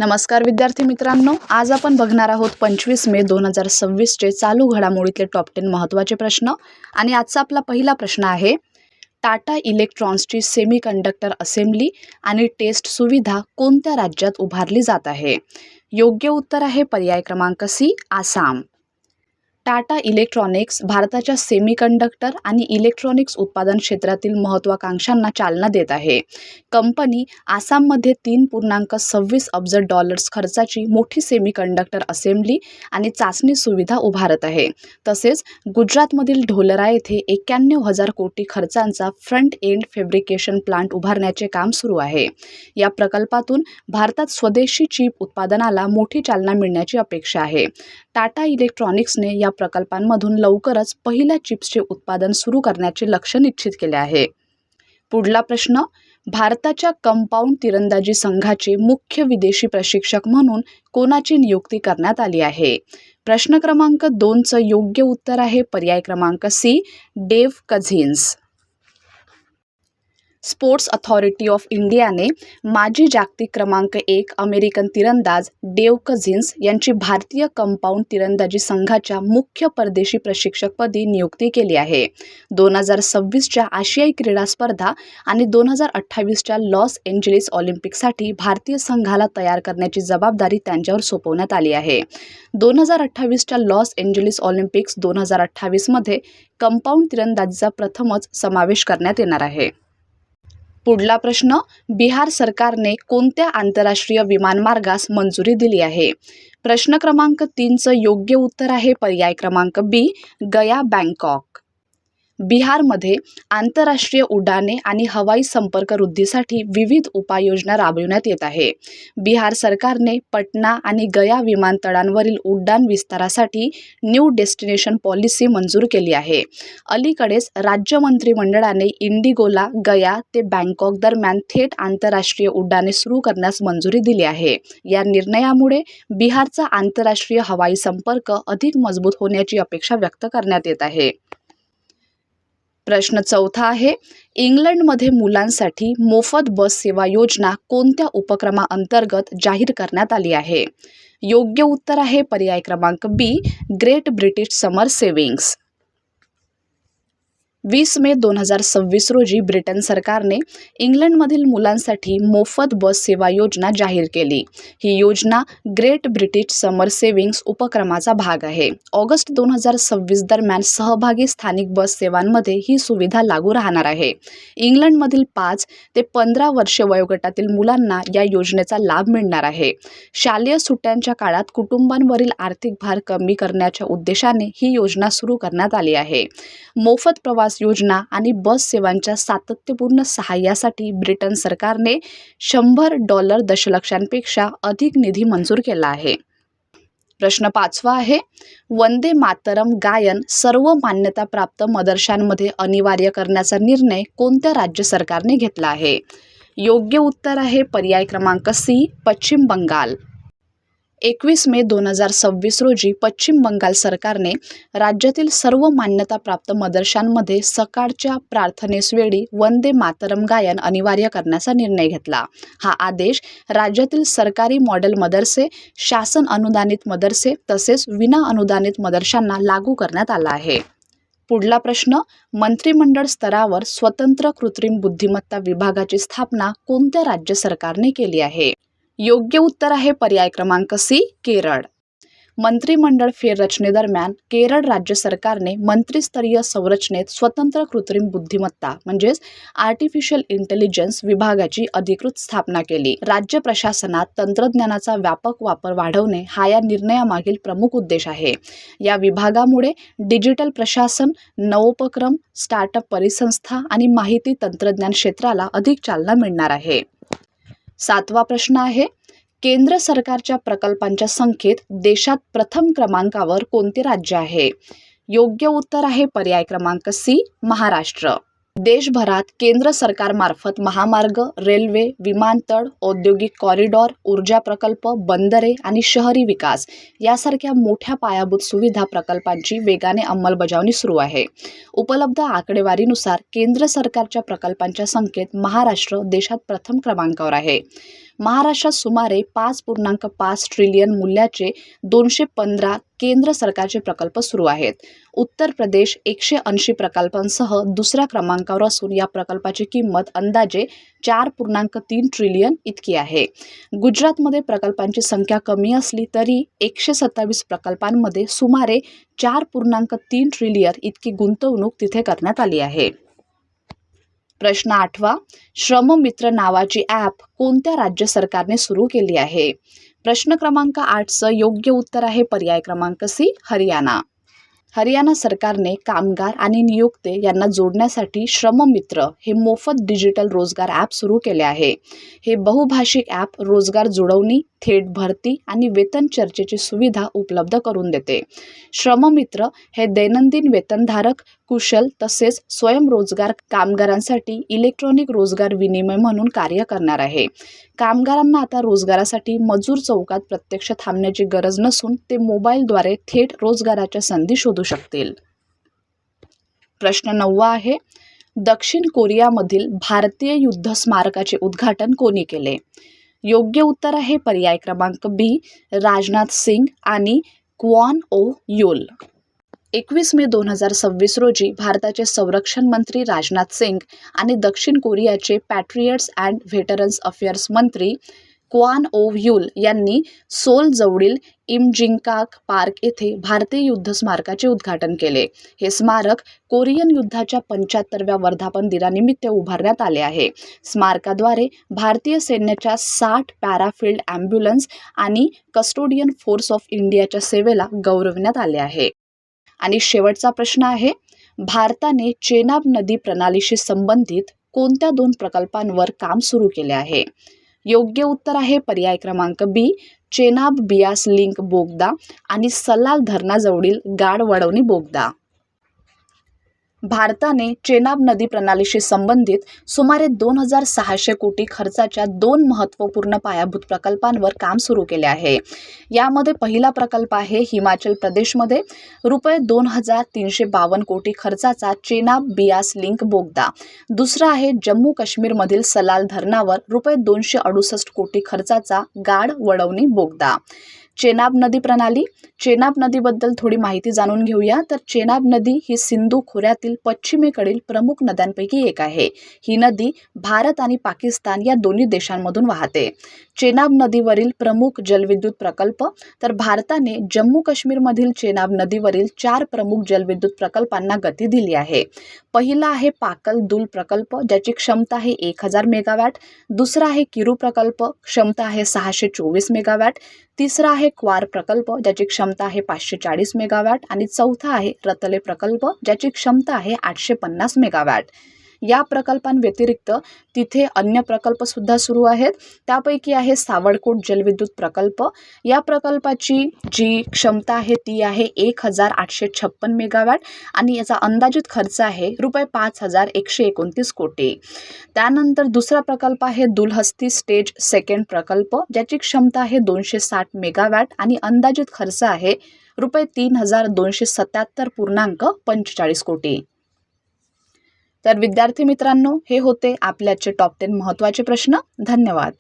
नमस्कार विद्यार्थी मित्रांनो, आज आपण बघणार आहोत 25 मे 2026 चे चालू घडामोडीतले टॉप 10 महत्त्वाचे प्रश्न। आणि आजचा आपला पहिला प्रश्न आहे, टाटा इलेक्ट्रॉनिक्सची सेमीकंडक्टर असेंब्ली आणि टेस्ट सुविधा कोणत्या राज्यात उभारली जात आहे? योग्य उत्तर आहे पर्याय क्रमांक सी, आसाम। टाटा इलेक्ट्रॉनिक्स भारताच्या सेमीकंडक्टर आणि इलेक्ट्रॉनिक्स उत्पादन क्षेत्रातील महत्त्वाकांक्षांना चालना देत आहे। कंपनी आसाममध्ये 3.26 अब्ज डॉलर्स खर्चाची मोठी सेमीकंडक्टर असेंब्ली आणि चाचणी सुविधा उभारत आहे। तसेच गुजरातमधील ढोलरा येथे 91,000 कोटी खर्चांचा फ्रंट एंड फॅब्रिकेशन प्लांट उभारण्याचे काम सुरू आहे। या प्रकल्पातून भारतात स्वदेशी चिप उत्पादनाला मोठी चालना मिळण्याची अपेक्षा आहे। टाटा इलेक्ट्रॉनिक्सने या प्रकल्पांमधून लवकरच पहिल्या चिप्सचे उत्पादन सुरू करण्याचे लक्ष्य निश्चित केले आहे। पुढला प्रश्न, भारताच्या कंपाऊंड तिरंदाजी संघाचे मुख्य विदेशी प्रशिक्षक म्हणून कोणाची नियुक्ती करण्यात आली आहे? प्रश्न क्रमांक 2चं योग्य उत्तर आहे पर्याय क्रमांक C, Dave Cousins. Sports authority of इंडियाने माजी जागतिक क्रमांक 1 अमेरिकन तिरंदाज डेव्ह कझिन्स यांची भारतीय कंपाऊंड तिरंदाजी संघाच्या मुख्य परदेशी प्रशिक्षकपदी नियुक्ती केली आहे। 2026च्या आशियाई क्रीडा स्पर्धा आणि 2028च्या लॉस एंजेलिस ऑलिम्पिकसाठी भारतीय संघाला तयार करण्याची जबाबदारी त्यांच्यावर सोपवण्यात आली आहे। 2028च्या लॉस एंजेलिस ऑलिम्पिक्स 2028मध्ये कंपाऊंड तिरंदाजीचा प्रथमच समावेश करण्यात येणार आहे। पुढला प्रश्न, बिहार सरकारने कोणत्या आंतरराष्ट्रीय विमानमार्गास मंजुरी दिली आहे? प्रश्न क्रमांक 3चं योग्य उत्तर आहे पर्याय क्रमांक बी, गया बँकॉक। बिहारमध्ये आंतरराष्ट्रीय उड्डाणे आणि हवाई संपर्क वृद्धीसाठी विविध उपाययोजना राबविण्यात येत आहे। बिहार सरकारने पटना आणि गया विमानतळांवरील उड्डाण विस्तारासाठी न्यू डेस्टिनेशन पॉलिसी मंजूर केली आहे। अलीकडेच राज्य मंत्रिमंडळाने इंडिगोला गया ते बँकॉक दरम्यान थेट आंतरराष्ट्रीय उड्डाणे सुरू करण्यास मंजुरी दिली आहे। या निर्णयामुळे बिहारचा आंतरराष्ट्रीय हवाई संपर्क अधिक मजबूत होण्याची अपेक्षा व्यक्त करण्यात येत आहे। प्रश्न 4था आहे, इंग्लंडमध्ये मुलांसाठी मोफत बस सेवा योजना कोणत्या उपक्रमाअंतर्गत जाहीर करण्यात आली आहे? योग्य उत्तर आहे पर्याय क्रमांक बी, ग्रेट ब्रिटिश समर सेव्हिंग्स। 20 मे 2026 रोजी ब्रिटन सरकारने इंग्लंडमधील मुलांसाठी मोफत बस सेवा योजना जाहीर केली। ही योजना ग्रेट ब्रिटिश समर सेव्हिंग्स उपक्रमाचा भाग आहे। ऑगस्ट 2026 दरम्यान सहभागी स्थानिक बस सेवांमध्ये ही सुविधा लागू राहणार आहे। इंग्लंडमधील 5 ते 15 वर्षे वयोगटातील मुलांना या योजनेचा लाभ मिळणार आहे। शालेय सुट्ट्यांच्या काळात कुटुंबांवरील आर्थिक भार कमी करण्याच्या उद्देशाने ही योजना सुरू करण्यात आली आहे। मोफत प्रवास योजना आणि बस सेवांच्या सातत्यपूर्ण सहाय्यासाठी ब्रिटन सरकारने $100 दशलक्षांपेक्षा अधिक निधी मंजूर केला आहे। प्रश्न 5वा आहे, वंदे मातरम गायन सर्व मान्यताप्राप्त मदरशांमध्ये अनिवार्य करण्याचा निर्णय कोणत्या राज्य सरकारने घेतला आहे? योग्य उत्तर आहे पर्याय क्रमांक सी, पश्चिम बंगाल। 21 मे 2026 रोजी पश्चिम बंगाल सरकारने राज्यातील सर्व मान्यताप्राप्त मदरशांमध्ये सकाळच्या प्रार्थनेसवेळी वंदे मातरम गायन अनिवार्य करण्याचा निर्णय घेतला। हा आदेश राज्यातील सरकारी मॉडेल मदरसे, शासन अनुदानित मदरसे तसेच विना अनुदानित मदरशांना लागू करण्यात आला आहे। पुढला प्रश्न, मंत्रिमंडळ स्तरावर स्वतंत्र कृत्रिम बुद्धिमत्ता विभागाची स्थापना कोणत्या राज्य सरकारने केली आहे? योग्य उत्तर आहे पर्याय क्रमांक सी, केरळ। मंत्रिमंडळ फेररचनेदरम्यान केरळ राज्य सरकारने मंत्रिस्तरीय संरचनेत स्वतंत्र कृत्रिम बुद्धिमत्ता म्हणजेच आर्टिफिशियल इंटेलिजन्स विभागाची अधिकृत स्थापना केली। राज्य प्रशासनात तंत्रज्ञानाचा व्यापक वापर वाढवणे हा या निर्णयामागील प्रमुख उद्देश आहे। या विभागामुळे डिजिटल प्रशासन, नवोपक्रम, स्टार्टअप परिसंस्था आणि माहिती तंत्रज्ञान क्षेत्राला अधिक चालना मिळणार आहे। 7वा प्रश्न आहे, केंद्र सरकारच्या प्रकल्पांच्या संख्येत देशात प्रथम क्रमांकावर कोणते राज्य आहे? योग्य उत्तर आहे पर्याय क्रमांक सी, महाराष्ट्र। देशभरात केंद्र सरकारमार्फत महामार्ग, रेल्वे, विमानतळ, औद्योगिक कॉरिडॉर, ऊर्जा प्रकल्प, बंदरे आणि शहरी विकास यासारख्या मोठ्या पायाभूत सुविधा प्रकल्पांची वेगाने अंमलबजावणी सुरू आहे। उपलब्ध आकडेवारीनुसार केंद्र सरकारच्या प्रकल्पांच्या संख्येत महाराष्ट्र देशात प्रथम क्रमांकावर आहे। महाराष्ट्रात सुमारे 5.5 ट्रिलियन मूल्याचे 215 केंद्र सरकारचे प्रकल्प सुरू आहेत. उत्तर प्रदेश 180 प्रकल्पांसह दुसऱ्या क्रमांकावर असून या प्रकल्पाची किंमत अंदाजे 4.3 ट्रिलियन इतकी आहे. गुजरातमध्ये प्रकल्पांची संख्या कमी असली तरी 127 प्रकल्पांमध्ये सुमारे 4.3 ट्रिलियन इतकी गुंतवणूक तिथे करण्यात आली आहे. प्रश्न 8वा, श्रममित्र नावाची ॲप कोणत्या राज्य सरकारने सुरू केली आहे? प्रश्न क्रमांक 8चं योग्य उत्तर आहे पर्याय क्रमांक सी, हरियाणा. हरियाणा सरकारने कामगार आणि नियोक्ते यांना जोडण्यासाठी श्रममित्र हे मोफत डिजिटल रोजगार ॲप सुरू केले आहे. हे बहुभाषिक ॲप रोजगार जुळवणी, थेट भरती आणि वेतन चर्चेची सुविधा उपलब्ध करून देते. श्रममित्र हे दैनंदिन वेतनधारक, कुशल तसेच स्वयंरोजगार कामगारांसाठी इलेक्ट्रॉनिक रोजगार विनिमय म्हणून कार्य करणार आहे. कामगारांना आता रोजगारासाठी मजूर चौकात प्रत्यक्ष थांबण्याची गरज नसून ते मोबाईलद्वारे थेट रोजगाराच्या संधी शोधू शकतील. प्रश्न 9वा आहे, दक्षिण कोरियामधील भारतीय युद्ध स्मारकाचे उद्घाटन कोणी केले? योग्य उत्तर आहे पर्याय क्रमांक बी, राजनाथ सिंग आणि क्वॉन ओ युल. 21 मे 2026 रोजी भारताचे संरक्षण मंत्री राजनाथ सिंग आणि दक्षिण कोरियाचे पॅट्रियट्स अँड व्हेटरन्स अफेअर्स मंत्री क्वॉन ओ युल यांनी सोल जवळील इमजिंगकाक पार्क येथे भारतीय युद्ध स्मारकाचे उद्घाटन केले. हे स्मारक कोरियन युद्धाच्या 75व्या वर्धापन दिनानिमित्त उभारण्यात आले आहे. स्मारकाद्वारे भारतीय सैन्याच्या 60 पॅराफिल्ड ॲम्ब्युलन्स आणि कस्टोडियन फोर्स ऑफ इंडियाच्या सेवेला गौरविण्यात आले आहे. आणि शेवटचा प्रश्न आहे, भारताने चेनाब नदी प्रणालीशी संबंधित कोणत्या 2 प्रकल्पांवर काम सुरू केले आहे? योग्य उत्तर आहे पर्याय क्रमांक बी, चेनाब बियास लिंक बोगदा आणि सलाल धरणाजवळील गाड वळवणी बोगदा. भारताने चेनाब नदी प्रणालीशी संबंधित सुमारे 2,600 कोटी खर्चाच्या 2 महत्त्वपूर्ण पायाभूत प्रकल्पांवर काम सुरू केले आहे. यामध्ये पहिला प्रकल्प आहे हिमाचल प्रदेशमध्ये रुपये 2,352 कोटी खर्चाचा चेनाब बियास लिंक बोगदा. दुसरा आहे जम्मू काश्मीरमधील सलाल धरणावर रुपये 268 कोटी खर्चाचा गाड वळवणी बोगदा. चेनाब नदी प्रणाली. चेनाब नदीबद्दल थोडी माहिती जाणून घेऊया. तर चेनाब नदी ही सिंधू खोऱ्यातील पश्चिमेकडील प्रमुख नद्यांपैकी एक आहे. ही नदी भारत आणि पाकिस्तान या दोन्ही देशांमधून वाहते. चेनाब नदीवरील प्रमुख जलविद्युत प्रकल्प. तर भारताने जम्मू काश्मीरमधील चेनाब नदीवरील 4 प्रमुख जलविद्युत प्रकल्पांना गती दिली आहे. पहिला आहे पाकल दुल प्रकल्प, ज्याची क्षमता आहे 1000 मेगावॅट. दुसरा आहे किरू प्रकल्प, क्षमता आहे 624 मेगावॅट. तिसरा आहे क्वार प्रकल्प, ज्याची क्षमता आहे 540 मेगावॅट. आणि चौथा आहे रतले प्रकल्प, ज्याची क्षमता आहे 850 मेगावॅट. या प्रकल्पांव्यतिरिक्त तिथे अन्य प्रकल्पसुद्धा सुरू आहेत. त्यापैकी आहे सावडकोट जलविद्युत प्रकल्प. या प्रकल्पाची जी क्षमता आहे ती आहे 1856 मेगावॅट आणि याचा अंदाजित खर्च आहे रुपये 5,129 कोटी. त्यानंतर दुसरा प्रकल्प आहे दुलहस्ती स्टेज सेकंड प्रकल्प, ज्याची क्षमता आहे 260 मेगावॅट आणि अंदाजित खर्च आहे रुपये 3,277.45 कोटी. तर विद्यार्थी मित्रांनो, हे होते आपल्याचे टॉप 10 महत्त्वाचे प्रश्न. धन्यवाद.